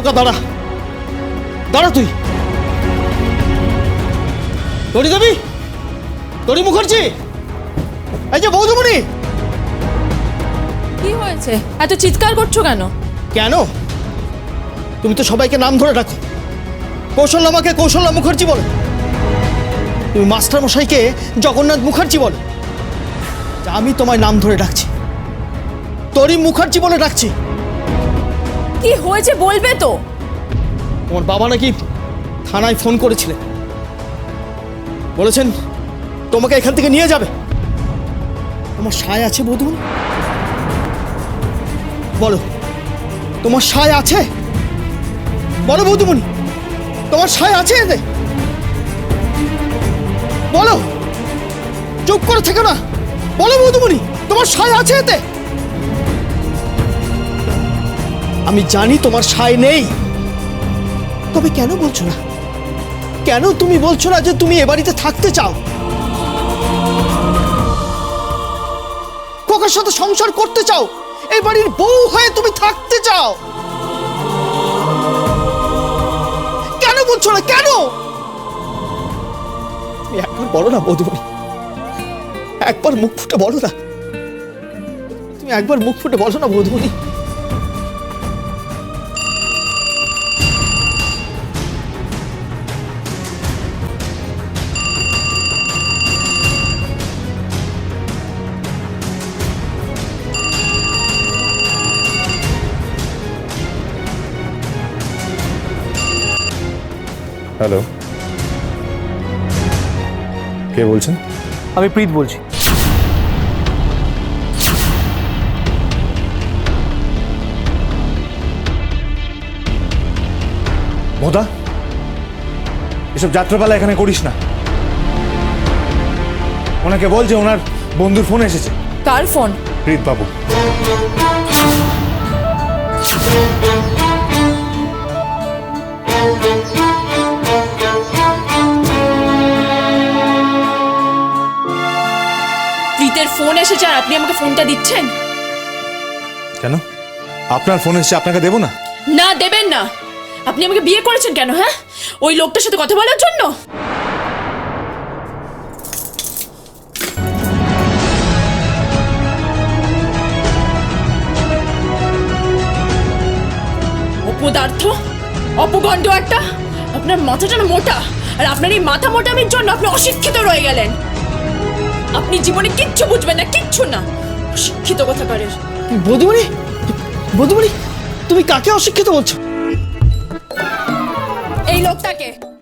খোকা দাঁড়া, দাঁড়া তুই। তরি দেবী, তরি মুখার্জি, এই যে বৌদিমণি। কি হয়েছে, এত চিৎকার করছো কেন? কেন? তুমি তো সবাইকে নাম ধরে রাখো। কৌশল আমাকে কৌশল্যা মুখার্জি বলো, তুমি মাস্টার মশাইকে জগন্নাথ মুখার্জি বলো। আমি তোমায় নাম ধরে ডাকছি, তরি মুখার্জি বলে ডাকছি। কি হয়েছে বলবে তো? তোমার বাবা নাকি থানায় ফোন করেছিলেন, বলেছেন তোমাকে এখান থেকে নিয়ে যাবে। তোমার সায় আছে বধূন? বলো, তোমার সায় আছে? বলো বৌদিমণি, তোমার সায় আছে এতে? বলো, চুপ করে থেকো না, বলো বৌদিমণি, তোমার সায় আছে এতে? আমি জানি তোমার সায় নেই, তবে কেন বলছো না? কেন তুমি বলছো না যে তুমি এ বাড়িতে থাকতে চাও, খোকার সাথে সংসার করতে চাও, এই বাড়ির বউ হয়ে তুমি থাকতে চাও? কেন বলছো না? কেন? তুমি একবার বলো না বৌদিমণি, একবার মুখ ফুটে বলো না, তুমি একবার মুখ ফুটে বলো না বৌদিমণি। হ্যালো, কে বলছেন? আমি প্রীত বলছি। মোদা, এসব যাত্রাপালা এখানে করিস না। ওনাকে বল যে ওনার বন্ধুর ফোন এসেছে। কার ফোন? প্রীত বাবু। প্রীতের ফোন এসেছে আর আপনি আমাকে ফোনটা দিচ্ছেন? কেন? আপনার ফোন এসেছে, আপনাকে দেবো না? না, দেবেন না। আপনি আমাকে বিয়ে করেছেন কেন? হ্যাঁ, ওই লোকটার সাথে কথা বলার জন্য? অপদার্থ, অপগণ্ড একটা। আপনার মাথাটা না মোটা, আর আপনার এই মাথা মোটামির জন্য আপনি অশিক্ষিত রয়ে গেলেন। আপনি জীবনে কিচ্ছু বুঝবেন না, কিচ্ছু না। অশিক্ষিত কোথাকারের। বৌদিমণি, বৌদিমণি, তুমি কাকে অশিক্ষিত বলছো? এই লোকটাকে।